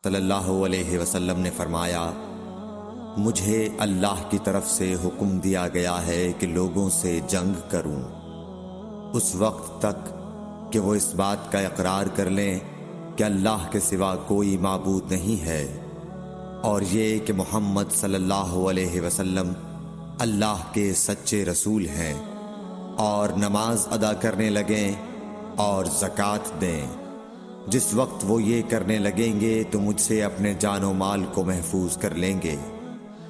صلی اللہ علیہ وسلم نے فرمایا، مجھے اللہ کی طرف سے حکم دیا گیا ہے کہ لوگوں سے جنگ کروں اس وقت تک کہ وہ اس بات کا اقرار کر لیں کہ اللہ کے سوا کوئی معبود نہیں ہے، اور یہ کہ محمد صلی اللہ علیہ وسلم اللہ کے سچے رسول ہیں، اور نماز ادا کرنے لگیں اور زکوٰۃ دیں۔ جس وقت وہ یہ کرنے لگیں گے تو مجھ سے اپنے جان و مال کو محفوظ کر لیں گے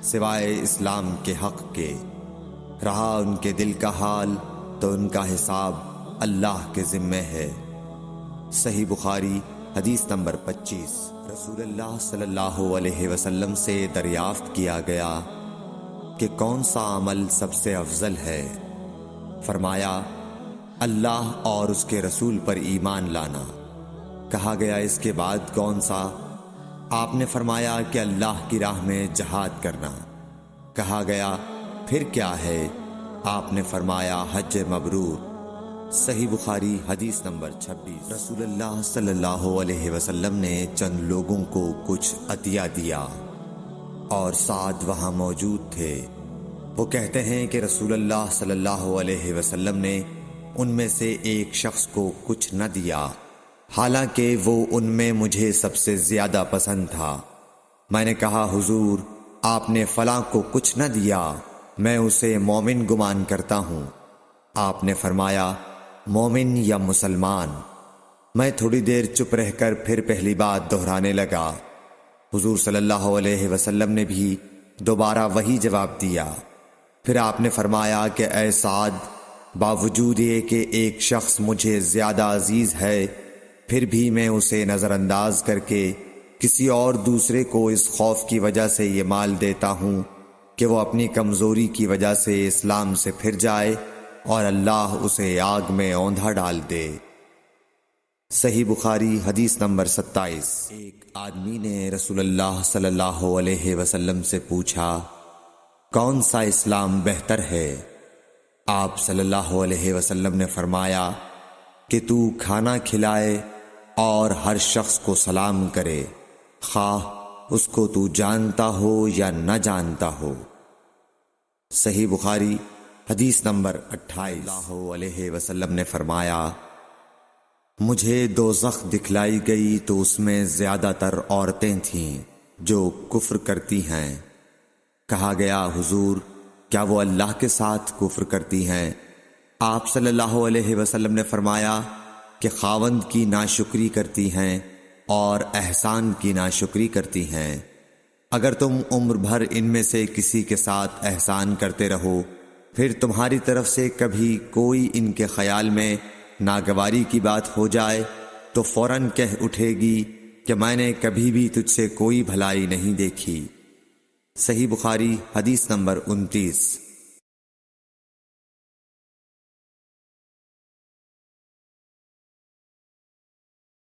سوائے اسلام کے حق کے۔ رہا ان کے دل کا حال تو ان کا حساب اللہ کے ذمے ہے۔ صحیح بخاری حدیث نمبر 25۔ رسول اللہ صلی اللہ علیہ وسلم سے دریافت کیا گیا کہ کون سا عمل سب سے افضل ہے؟ فرمایا، اللہ اور اس کے رسول پر ایمان لانا۔ کہا گیا، اس کے بعد کون سا؟ آپ نے فرمایا کہ اللہ کی راہ میں جہاد کرنا۔ کہا گیا، پھر کیا ہے؟ آپ نے فرمایا، حج مبرور۔ صحیح بخاری حدیث نمبر 26۔ رسول اللہ صلی اللہ علیہ وسلم نے چند لوگوں کو کچھ عطیہ دیا اور سعد وہاں موجود تھے۔ وہ کہتے ہیں کہ رسول اللہ صلی اللہ علیہ وسلم نے ان میں سے ایک شخص کو کچھ نہ دیا، حالانکہ وہ ان میں مجھے سب سے زیادہ پسند تھا۔ میں نے کہا، حضور، آپ نے فلاں کو کچھ نہ دیا، میں اسے مومن گمان کرتا ہوں۔ آپ نے فرمایا، مومن یا مسلمان؟ میں تھوڑی دیر چپ رہ کر پھر پہلی بات دہرانے لگا۔ حضور صلی اللہ علیہ وسلم نے بھی دوبارہ وہی جواب دیا۔ پھر آپ نے فرمایا کہ اے سعد، باوجود یہ کہ ایک شخص مجھے زیادہ عزیز ہے، پھر بھی میں اسے نظر انداز کر کے کسی اور دوسرے کو اس خوف کی وجہ سے یہ مال دیتا ہوں کہ وہ اپنی کمزوری کی وجہ سے اسلام سے پھر جائے اور اللہ اسے آگ میں اوندھا ڈال دے۔ صحیح بخاری حدیث نمبر 27۔ ایک آدمی نے رسول اللہ صلی اللہ علیہ وسلم سے پوچھا، کون سا اسلام بہتر ہے؟ آپ صلی اللہ علیہ وسلم نے فرمایا کہ تو کھانا کھلائے اور ہر شخص کو سلام کرے، خواہ اس کو تو جانتا ہو یا نہ جانتا ہو۔ صحیح بخاری حدیث نمبر 28۔ اللہ علیہ وسلم نے فرمایا، مجھے دوزخ دکھلائی گئی تو اس میں زیادہ تر عورتیں تھیں جو کفر کرتی ہیں۔ کہا گیا، حضور، کیا وہ اللہ کے ساتھ کفر کرتی ہیں؟ آپ صلی اللہ علیہ وسلم نے فرمایا کہ خاوند کی ناشکری کرتی ہیں اور احسان کی ناشکری کرتی ہیں۔ اگر تم عمر بھر ان میں سے کسی کے ساتھ احسان کرتے رہو، پھر تمہاری طرف سے کبھی کوئی ان کے خیال میں ناگواری کی بات ہو جائے تو فوراً کہہ اٹھے گی کہ میں نے کبھی بھی تجھ سے کوئی بھلائی نہیں دیکھی۔ صحیح بخاری حدیث نمبر 29۔